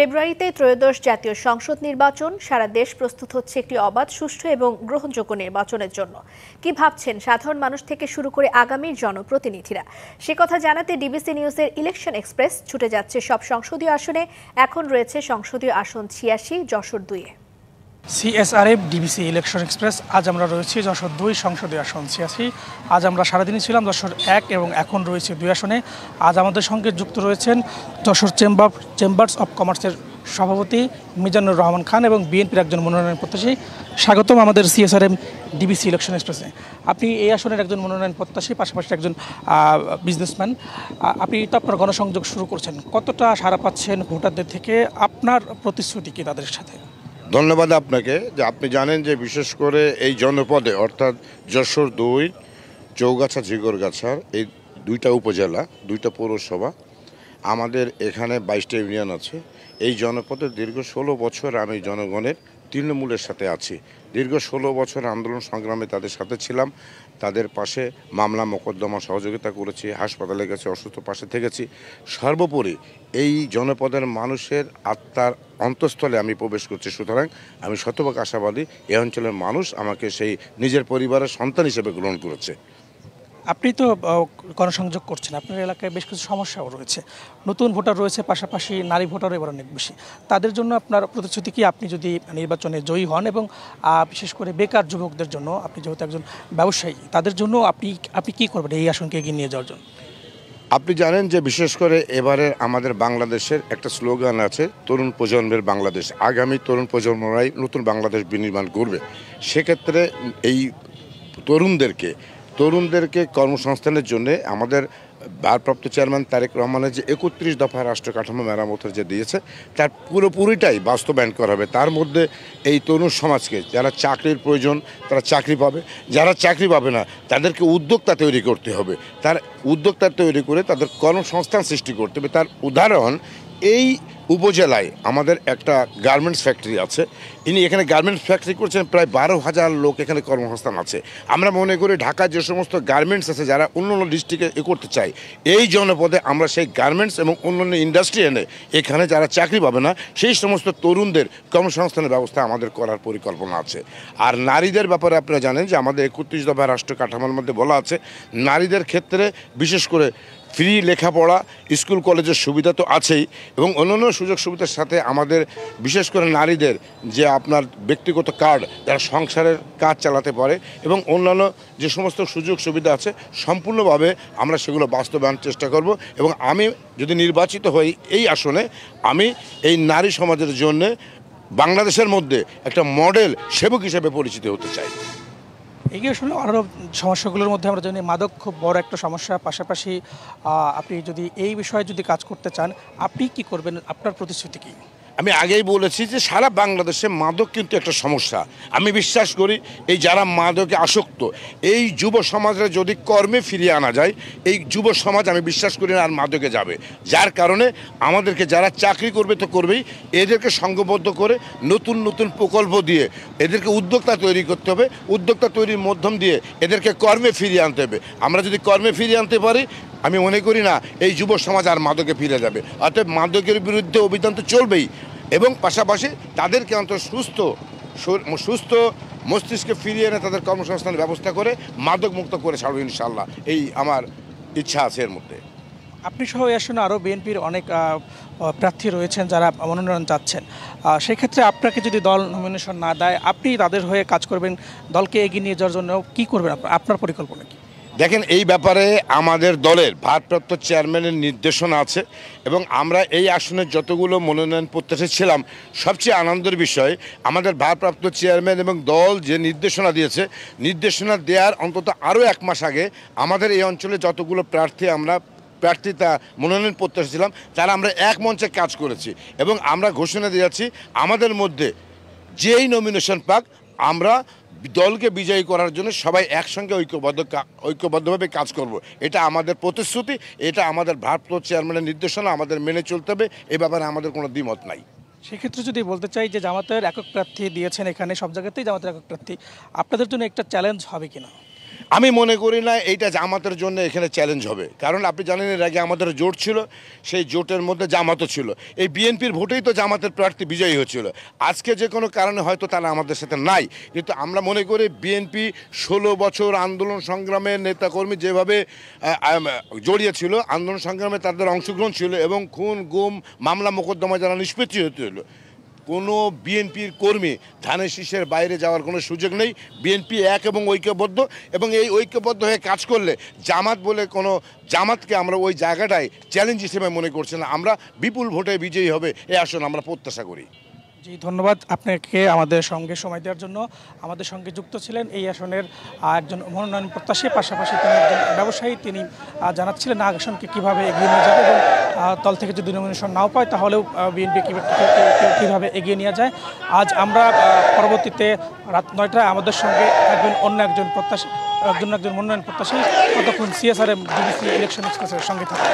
ফেব্রুয়ারিতে ত্রয়োদশ জাতীয় সংসদ নির্বাচন। সারা দেশ প্রস্তুত হচ্ছে একটি অবাধ, সুষ্ঠু এবং গ্রহণযোগ্য নির্বাচনের জন্য। কি ভাবছেন সাধারণ মানুষ থেকে শুরু করে আগামীর জনপ্রতিনিধিরা? সে কথা জানাতে ডিবিসি নিউজের ইলেকশন এক্সপ্রেস ছুটে যাচ্ছে সব সংসদীয় আসনে। এখন রয়েছে সংসদীয় আসন ৮৬, যশোর ২-এ। CSRF DBC election express. আজ আমরা রয়েছি যশোর ২ সংসদীয় আসন ৮৬। আজ আমরা সারাদিনই ছিলাম যশোর ১ এবং এখন রয়েছে ২ আসনে। আজ আমাদের সঙ্গে যুক্ত রয়েছেন যশোর চেম্বার্স অব কমার্সের সভাপতি মিজানুর রহমান খান এবং বিএনপির একজন মনোনয়ন প্রত্যাশী। স্বাগতম আমাদের সিএসআরএফ ডিবিসি ইলেকশন এক্সপ্রেসে। আপনি এই আসনের একজন মনোনয়ন প্রত্যাশী, পাশাপাশি একজন বিজনেসম্যান। আপনি তো আপনার গণসংযোগ শুরু করছেন, কতটা সাড়া পাচ্ছেন ভোটারদের থেকে? আপনার প্রতিশ্রুতি কি তাদের সাথে? ধন্যবাদ আপনাকে। যে আপনি জানেন যে বিশেষ করে এই জনপদে অর্থাৎ যশোর ২, চৌগাছা, ঝিগরগাছার এই ২টা উপজেলা, ২টা পৌরসভা, আমাদের এখানে ২২টা ইউনিয়ন আছে। এই জনপদে দীর্ঘ ১৬ বছর আমি জনগণের তৃণমূলের সাথে আছি। দীর্ঘ ১৬ বছর আন্দোলন সংগ্রামে তাদের সাথে ছিলাম, তাদের পাশে মামলা মোকদ্দমা সহযোগিতা করেছি, হাসপাতালে গেছি, অসুস্থ পাশে থেকেছি। সর্বোপরি এই জনপদের মানুষের আত্মার অন্তঃস্থলে আমি প্রবেশ করছি। সুতরাং আমি শতভাগ আশাবাদী এই অঞ্চলের মানুষ আমাকে সেই নিজের পরিবারের সন্তান হিসেবে গ্রহণ করেছে। আপনি তো গণসংযোগ করছেন, আপনার এলাকায় বেশ কিছু সমস্যাও রয়েছে, নতুন ভোটার রয়েছে, পাশাপাশি নারী ভোটারও এবার অনেক বেশি। তাদের জন্য আপনার প্রতিশ্রুতি কি, আপনি যদি নির্বাচনে জয়ী হন এবং বিশেষ করে বেকার যুবকদের জন্য, আপনি যেহেতু একজন ব্যবসায়ী, তাদের জন্য আপনি কি করবেন এই আসনকে এগিয়ে নিয়ে যাওয়ার জন্য? আপনি জানেন যে বিশেষ করে এবারে আমাদের বাংলাদেশের একটা স্লোগান আছে, তরুণ প্রজন্মের বাংলাদেশ। আগামী তরুণ প্রজন্মরাই নতুন বাংলাদেশ বিনির্মাণ করবে। সেক্ষেত্রে এই তরুণদেরকে কর্মসংস্থানের জন্য আমাদের ভারপ্রাপ্ত চেয়ারম্যান তারেক রহমানের যে ৩১ দফা রাষ্ট্র কাঠামো মেরামতের যে দিয়েছে, তার পুরোপুরিটাই বাস্তবায়ন করা হবে। তার মধ্যে এই তরুণ সমাজকে, যারা চাকরির প্রয়োজন তারা চাকরি পাবে, যারা চাকরি পাবে না তাদেরকে উদ্যোক্তা তৈরি করতে হবে। তার উদ্যোক্তা তৈরি করে তাদের কর্মসংস্থান সৃষ্টি করতে হবে। তার উদাহরণ, এই উপজেলায় আমাদের একটা গার্মেন্টস ফ্যাক্টরি আছে। ইনি এখানে গার্মেন্টস ফ্যাক্টরি করছেন, প্রায় ১২,০০০ লোক এখানে কর্মসংস্থান আছে। আমরা মনে করি ঢাকার যে সমস্ত গার্মেন্টস আছে, যারা অন্য অন্য ডিস্ট্রিক্টে করতে চায়, এই জনপদে আমরা সেই গার্মেন্টস এবং অন্যান্য ইন্ডাস্ট্রি এনে এখানে যারা চাকরি পাবে না সেই সমস্ত তরুণদের কর্মসংস্থানের ব্যবস্থা আমাদের করার পরিকল্পনা আছে। আর নারীদের ব্যাপারে আপনারা জানেন যে আমাদের ৩১ দফা রাষ্ট্র কাঠামোর মধ্যে বলা আছে, নারীদের ক্ষেত্রে বিশেষ করে ফ্রি লেখাপড়া, স্কুল কলেজের সুবিধা তো আছেই, এবং অন্যান্য সুযোগ সুবিধার সাথে আমাদের বিশেষ করে নারীদের যে আপনার ব্যক্তিগত কার্ড, যারা সংসারের কাজ চালাতে পারে, এবং অন্যান্য যে সমস্ত সুযোগ সুবিধা আছে সম্পূর্ণভাবে আমরা সেগুলো বাস্তবায়নের চেষ্টা করব। এবং আমি যদি নির্বাচিত হই এই আসনে, আমি এই নারী সমাজের জন্য বাংলাদেশের মধ্যে একটা মডেল সেবক হিসেবে পরিচিত হতে চাই। এগিয়ে আসলে আরও সমস্যাগুলোর মধ্যে আমরা জানি মাদক খুব বড় একটা সমস্যা। পাশাপাশি আপনি যদি এই বিষয়ে যদি কাজ করতে চান, আপনি কি করবেন? আপনার প্রতিশ্রুতি কী? আমি আগেই বলেছি যে সারা বাংলাদেশে মাদক কিন্তু একটা সমস্যা। আমি বিশ্বাস করি এই যারা মাদকে আসক্ত, এই যুব সমাজে যদি কর্মে ফিরিয়ে আনা যায়, এই যুব সমাজ আমি বিশ্বাস করি না আর মাদকে যাবে। যার কারণে আমাদেরকে যারা চাকরি করবে তো করবেই, এদেরকে সংঘবদ্ধ করে নতুন নতুন প্রকল্প দিয়ে এদেরকে উদ্যোক্তা তৈরি করতে হবে। উদ্যোক্তা তৈরির মাধ্যম দিয়ে এদেরকে কর্মে ফিরিয়ে আনতে হবে। আমরা যদি কর্মে ফিরিয়ে আনতে পারি, আমি মনে করি না এই যুব সমাজ আর মাদকে ফিরে যাবে। অর্থাৎ মাদকের বিরুদ্ধে অভিযান তো চলবেই, এবং পাশাপাশি তাদেরকে অন্তত সুস্থ মস্তিষ্কে ফিরিয়ে এনে তাদের কর্মসংস্থানের ব্যবস্থা করে মাদক মুক্ত করে ছাড়ব ইনশাল্লাহ। এই আমার ইচ্ছা আছে এর মধ্যে। আপনি সহ এই আসনে আরও বিএনপির অনেক প্রার্থী রয়েছেন যারা মনোনয়ন চাচ্ছেন। সেক্ষেত্রে আপনাকে যদি দল নমিনেশন না দেয়, আপনি তাদের হয়ে কাজ করবেন, দলকে এগিয়ে নিয়ে যাওয়ার জন্য কী করবেন? আপনার পরিকল্পনা কী? দেখেন, এই ব্যাপারে আমাদের দলের ভারপ্রাপ্ত চেয়ারম্যানের নির্দেশনা আছে, এবং আমরা এই আসনের যতগুলো মনোনয়ন প্রত্যাশী ছিলাম, সবচেয়ে আনন্দের বিষয় আমাদের ভারপ্রাপ্ত চেয়ারম্যান এবং দল যে নির্দেশনা দিয়েছে, নির্দেশনা দেওয়ার অন্তত আরও ১ মাস আগে আমাদের এই অঞ্চলে যতগুলো প্রার্থিতা মনোনয়ন প্রত্যাশী ছিলাম, তারা আমরা এক মঞ্চে কাজ করেছি, এবং আমরা ঘোষণা দিয়েছি আমাদের মধ্যে যেই নমিনেশন পাক, আমরা দলকে বিজয়ী করার জন্য সবাই একসঙ্গে ঐক্যবদ্ধভাবে কাজ করব। এটা আমাদের প্রতিশ্রুতি, এটা আমাদের ভারপ্রাপ্ত চেয়ারম্যানের নির্দেশনা, আমাদের মেনে চলতে হবে। এ ব্যাপারে আমাদের কোনো দ্বিমত নাই। সেক্ষেত্রে যদি বলতে চাই যে জামাতের একক প্রার্থী দিয়েছেন, এখানে সব জায়গাতেই জামাতের একক প্রার্থী, আপনাদের জন্য একটা চ্যালেঞ্জ হবে কিনা? আমি মনে করি না এইটা জামাতের জন্য এখানে চ্যালেঞ্জ হবে, কারণ আপনি জানেন এর আগে আমাদের জোট ছিল, সেই জোটের মধ্যে জামাতও ছিল, এই বিএনপির ভোটেই তো জামাতের প্রার্থী বিজয়ী হচ্ছিল। আজকে যে কোনো কারণে হয়তো তারা আমাদের সাথে নাই, কিন্তু আমরা মনে করি বিএনপি 16 বছর আন্দোলন সংগ্রামের নেতাকর্মী যেভাবে জড়িয়ে ছিল, আন্দোলন সংগ্রামে তাদের অংশগ্রহণ ছিল এবং খুন গুম মামলা মোকদ্দমা যারা নিষ্পত্তি হয়েছিল, কোনো বিএনপির কর্মী ধানের শীষের বাইরে যাওয়ার কোনো সুযোগ নেই। বিএনপি এক এবং ঐক্যবদ্ধ, এবং এই ঐক্যবদ্ধ হয়ে কাজ করলে জামাত বলে কোনো জামাতকে আমরা ওই জায়গাটায় চ্যালেঞ্জ হিসেবে মনে করছি না। আমরা বিপুল ভোটে বিজয়ী হবে এই আসন আমরা প্রত্যাশা করি। জি, ধন্যবাদ আপনাকে আমাদের সঙ্গে সময় দেওয়ার জন্য। আমাদের সঙ্গে যুক্ত ছিলেন এই আসনের একজন মনোনয়ন প্রত্যাশী, পাশাপাশি তিনি একজন ব্যবসায়ী। তিনি জানাচ্ছিলেন আসনকে কীভাবে এগিয়ে নিয়ে যাবে এবং দল থেকে যদি নমিনেশন নাও পায় তাহলেও বিএনপি কীভাবে এগিয়ে নিয়ে যায়। আজ আমরা পরবর্তীতে রাত 9টায় আমাদের সঙ্গে অন্য একজন মনোনয়ন প্রত্যাশী, ততক্ষণ CSRM ডিবিসি ইলেকশন এক্সপ্রেসের সঙ্গে থাকবে।